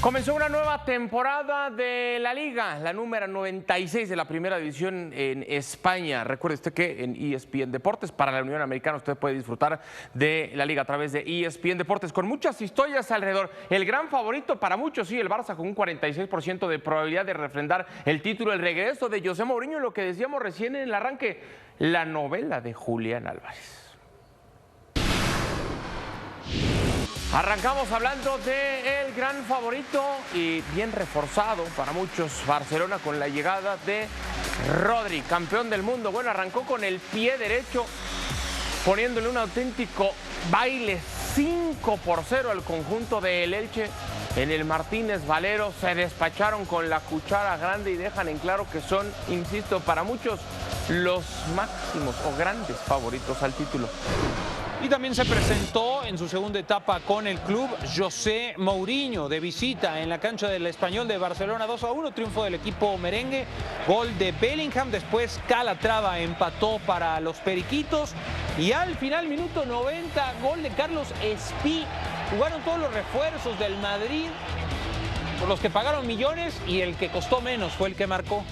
Comenzó una nueva temporada de la Liga, la número 96 de la Primera División en España. Recuerde usted que en ESPN Deportes, para la Unión Americana, usted puede disfrutar de la Liga a través de ESPN Deportes, con muchas historias alrededor. El gran favorito para muchos, sí, el Barça, con un 46% de probabilidad de refrendar el título. El regreso de José Mourinho, lo que decíamos recién en el arranque, la novela de Julián Álvarez. Arrancamos hablando del gran favorito y bien reforzado para muchos, Barcelona, con la llegada de Rodri, campeón del mundo. Bueno, arrancó con el pie derecho, poniéndole un auténtico baile 5-0 al conjunto del Elche. En el Martínez Valero se despacharon con la cuchara grande y dejan en claro que son, insisto, para muchos los máximos o grandes favoritos al título. Y también se presentó en su segunda etapa con el club José Mourinho, de visita en la cancha del Español de Barcelona. 2-1, triunfo del equipo merengue, gol de Bellingham, después Calatrava empató para los periquitos y al final, minuto 90, gol de Carlos Espí. Jugaron todos los refuerzos del Madrid, por los que pagaron millones, y el que costó menos fue el que marcó.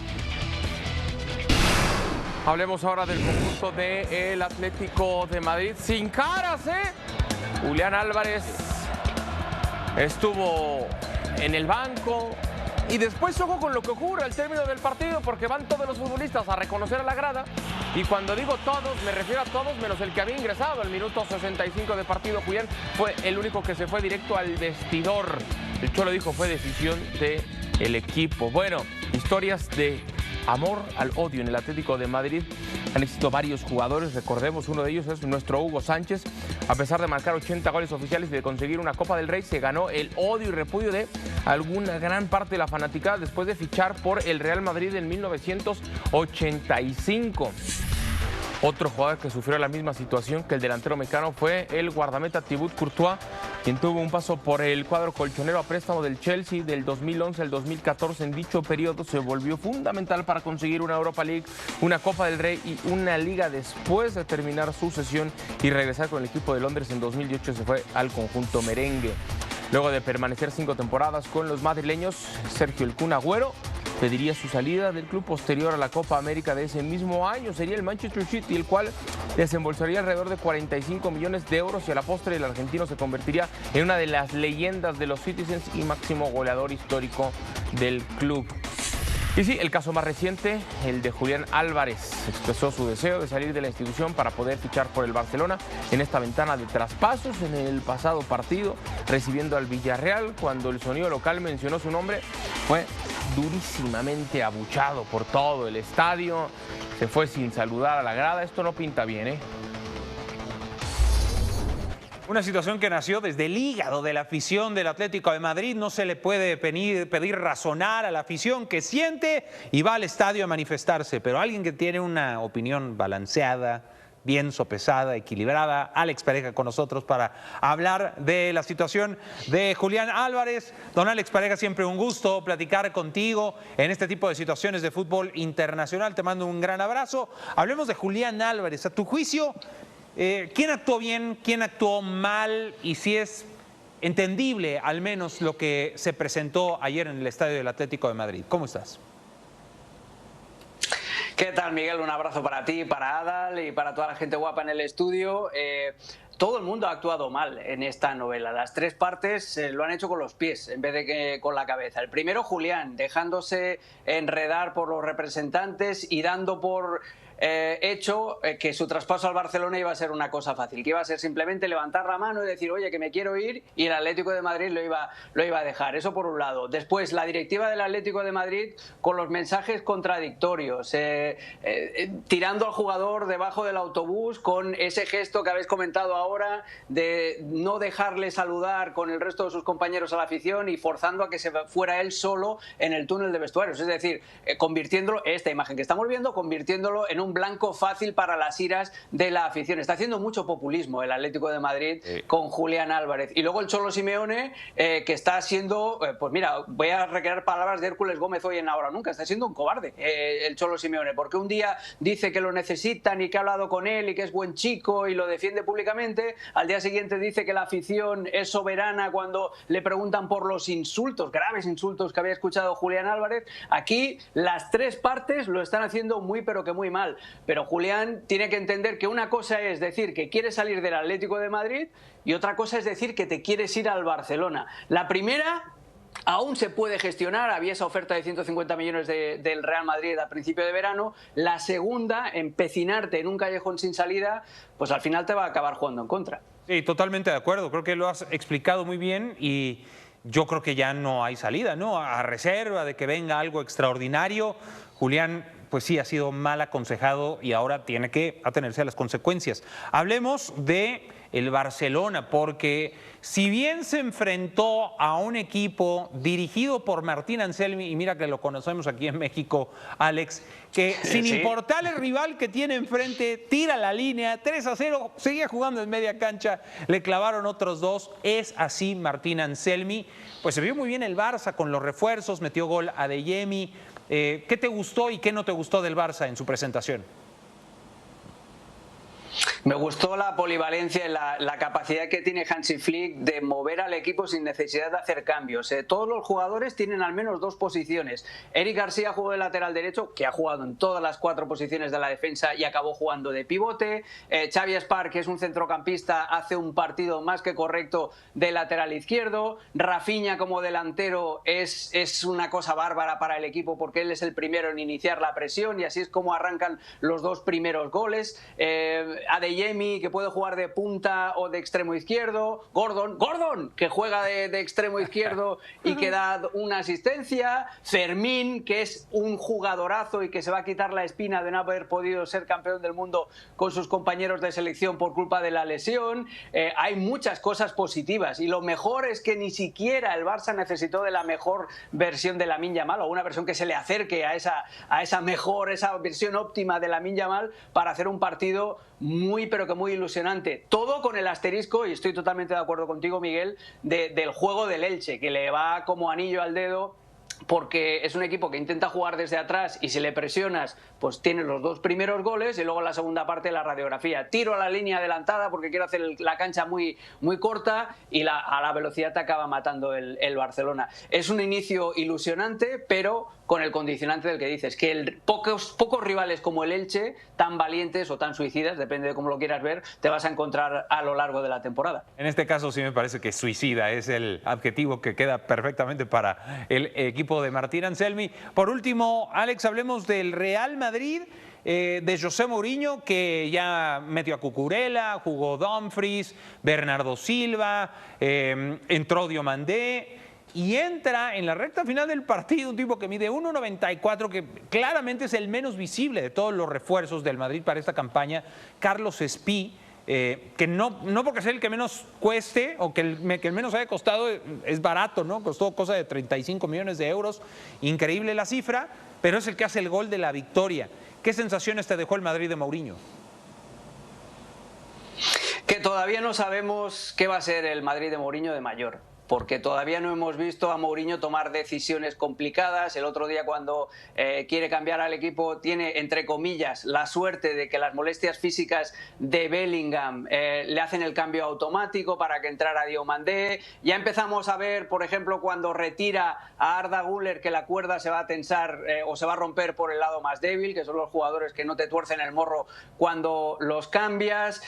Hablemos ahora del conjunto del Atlético de Madrid. Sin caras, Julián Álvarez estuvo en el banco. Y después ojo con lo que ocurre al término del partido, porque van todos los futbolistas a reconocer a la grada. Y cuando digo todos, me refiero a todos menos el que había ingresado al minuto 65 de partido. Julián fue el único que se fue directo al vestidor. El Cholo dijo fue decisión del equipo. Bueno, historias de amor al odio en el Atlético de Madrid. Han existido varios jugadores, recordemos, uno de ellos es nuestro Hugo Sánchez. A pesar de marcar 80 goles oficiales y de conseguir una Copa del Rey, se ganó el odio y repudio de alguna gran parte de la fanaticada después de fichar por el Real Madrid en 1985. Otro jugador que sufrió la misma situación que el delantero mexicano fue el guardameta Thibaut Courtois, quien tuvo un paso por el cuadro colchonero a préstamo del Chelsea del 2011 al 2014. En dicho periodo se volvió fundamental para conseguir una Europa League, una Copa del Rey y una Liga. Después de terminar su sesión y regresar con el equipo de Londres en 2018, se fue al conjunto merengue. Luego de permanecer 5 temporadas con los madrileños, Sergio El Kun Agüero pediría su salida del club posterior a la Copa América de ese mismo año. Sería el Manchester City, el cual desembolsaría alrededor de 45 millones de euros y a la postre el argentino se convertiría en una de las leyendas de los Citizens y máximo goleador histórico del club. Y sí, el caso más reciente, el de Julián Álvarez, expresó su deseo de salir de la institución para poder fichar por el Barcelona en esta ventana de traspasos. En el pasado partido, recibiendo al Villarreal, cuando el sonido local mencionó su nombre, fue durísimamente abuchado por todo el estadio. Se fue sin saludar a la grada. Esto no pinta bien, Una situación que nació desde el hígado de la afición del Atlético de Madrid. No se le puede pedir razonar a la afición que siente y va al estadio a manifestarse, pero alguien que tiene una opinión balanceada, bien sopesada, equilibrada, Alex Pareja con nosotros para hablar de la situación de Julián Álvarez. Don Alex Pareja, siempre un gusto platicar contigo en este tipo de situaciones de fútbol internacional. Te mando un gran abrazo. Hablemos de Julián Álvarez. A tu juicio, ¿quién actuó bien, quién actuó mal y si es entendible al menos lo que se presentó ayer en el estadio del Atlético de Madrid? ¿Cómo estás? ¿Qué tal, Miguel? Un abrazo para ti, para Adal y para toda la gente guapa en el estudio. Todo el mundo ha actuado mal en esta novela. Las tres partes lo han hecho con los pies en vez de que con la cabeza. El primero, Julián, dejándose enredar por los representantes y dando por hecho que su traspaso al Barcelona iba a ser una cosa fácil, que iba a ser simplemente levantar la mano y decir, oye, que me quiero ir, y el Atlético de Madrid lo iba a dejar. Eso por un lado. Después, la directiva del Atlético de Madrid con los mensajes contradictorios, tirando al jugador debajo del autobús con ese gesto que habéis comentado ahora de no dejarle saludar con el resto de sus compañeros a la afición y forzando a que se fuera él solo en el túnel de vestuarios. Es decir, convirtiéndolo, esta imagen que estamos viendo, convirtiéndolo en un un blanco fácil para las iras de la afición. Está haciendo mucho populismo el Atlético de Madrid con Julián Álvarez. Y luego el Cholo Simeone, que está siendo, pues mira, voy a recrear palabras de Hércules Gómez hoy en Ahora Nunca, está siendo un cobarde el Cholo Simeone, porque un día dice que lo necesitan y que ha hablado con él y que es buen chico y lo defiende públicamente, al día siguiente dice que la afición es soberana cuando le preguntan por los insultos, graves insultos que había escuchado Julián Álvarez. Aquí las tres partes lo están haciendo muy pero que muy mal, pero Julián tiene que entender que una cosa es decir que quieres salir del Atlético de Madrid y otra cosa es decir que te quieres ir al Barcelona. La primera aún se puede gestionar, había esa oferta de 150 millones del Real Madrid a principio de verano. La segunda, empecinarte en un callejón sin salida, pues al final te va a acabar jugando en contra. Sí, totalmente de acuerdo, creo que lo has explicado muy bien y yo creo que ya no hay salida, ¿no? A reserva de que venga algo extraordinario, Julián pues sí ha sido mal aconsejado y ahora tiene que atenerse a las consecuencias. Hablemos de el Barcelona, porque si bien se enfrentó a un equipo dirigido por Martín Anselmi, y mira que lo conocemos aquí en México, Alex, que sin importar el rival que tiene enfrente, tira la línea, 3-0, seguía jugando en media cancha, le clavaron otros dos, es así Martín Anselmi. Pues se vio muy bien el Barça con los refuerzos, metió gol a Adeyemi. ¿Qué te gustó y qué no te gustó del Barça en su presentación? Me gustó la polivalencia y la capacidad que tiene Hansi Flick de mover al equipo sin necesidad de hacer cambios. Todos los jugadores tienen al menos dos posiciones. Eric García jugó de lateral derecho, que ha jugado en todas las cuatro posiciones de la defensa y acabó jugando de pivote. Xavi Espar, que es un centrocampista, hace un partido más que correcto de lateral izquierdo. Rafinha como delantero es una cosa bárbara para el equipo porque él es el primero en iniciar la presión y así es como arrancan los dos primeros goles. Adeyemi, que puede jugar de punta o de extremo izquierdo. Gordon, que juega de extremo izquierdo y que da una asistencia. Fermín, que es un jugadorazo y que se va a quitar la espina de no haber podido ser campeón del mundo con sus compañeros de selección por culpa de la lesión. Hay muchas cosas positivas y lo mejor es que ni siquiera el Barça necesitó de la mejor versión de Lamine Yamal o una versión que se le acerque a esa versión óptima de Lamine Yamal para hacer un partido muy pero que muy ilusionante. Todo con el asterisco, y estoy totalmente de acuerdo contigo, Miguel, del juego del Elche, que le va como anillo al dedo, porque es un equipo que intenta jugar desde atrás y si le presionas, pues tienes los dos primeros goles y luego en la segunda parte la radiografía. Tiro a la línea adelantada porque quiero hacer la cancha muy corta y a la velocidad te acaba matando el Barcelona. Es un inicio ilusionante, pero con el condicionante del que dices, que pocos rivales como el Elche, tan valientes o tan suicidas, depende de cómo lo quieras ver, te vas a encontrar a lo largo de la temporada. En este caso sí me parece que suicida es el adjetivo que queda perfectamente para el equipo de Martín Anselmi. Por último, Alex, hablemos del Real Madrid, de José Mourinho, que ya metió a Cucurella, jugó Dumfries, Bernardo Silva, entró Diomandé. Y entra en la recta final del partido un tipo que mide 1,94, que claramente es el menos visible de todos los refuerzos del Madrid para esta campaña, Carlos Espí, que no porque sea el que menos cueste o que el menos haya costado, es barato, ¿no? Costó cosa de 35 millones de euros, increíble la cifra, pero es el que hace el gol de la victoria. ¿Qué sensaciones te dejó el Madrid de Mourinho? Que todavía no sabemos qué va a ser el Madrid de Mourinho de mayor, porque todavía no hemos visto a Mourinho tomar decisiones complicadas. El otro día cuando quiere cambiar al equipo tiene, entre comillas, la suerte de que las molestias físicas de Bellingham le hacen el cambio automático para que entrara Diomandé. Ya empezamos a ver, por ejemplo, cuando retira a Arda Güler que la cuerda se va a tensar o se va a romper por el lado más débil, que son los jugadores que no te tuercen el morro cuando los cambias.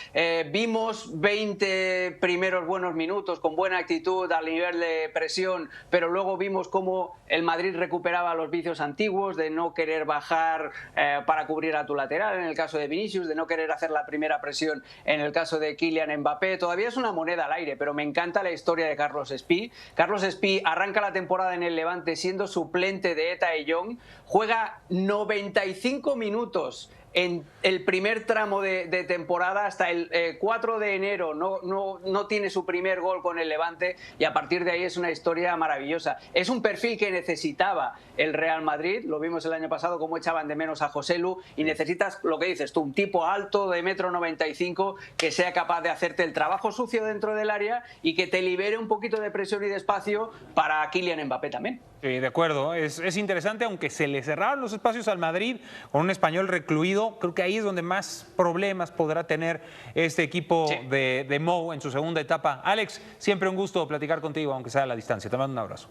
Vimos 20 primeros buenos minutos con buena actitud al nivel de presión, pero luego vimos cómo el Madrid recuperaba los vicios antiguos de no querer bajar para cubrir a tu lateral en el caso de Vinicius, de no querer hacer la primera presión en el caso de Kylian Mbappé. Todavía es una moneda al aire, pero me encanta la historia de Carlos Espí. Carlos Espí arranca la temporada en el Levante siendo suplente de Eta Young, juega 95 minutos en el primer tramo de temporada hasta el 4 de enero no tiene su primer gol con el Levante, y a partir de ahí es una historia maravillosa. Es un perfil que necesitaba el Real Madrid, lo vimos el año pasado cómo echaban de menos a Joselu, y necesitas, lo que dices tú, un tipo alto de 1,95 m que sea capaz de hacerte el trabajo sucio dentro del área y que te libere un poquito de presión y de espacio para Kylian Mbappé también. Sí, de acuerdo. Es interesante, aunque se le cerraron los espacios al Madrid con un español recluido, creo que ahí es donde más problemas podrá tener este equipo de Mou en su segunda etapa. Alex, siempre un gusto platicar contigo, aunque sea a la distancia. Te mando un abrazo.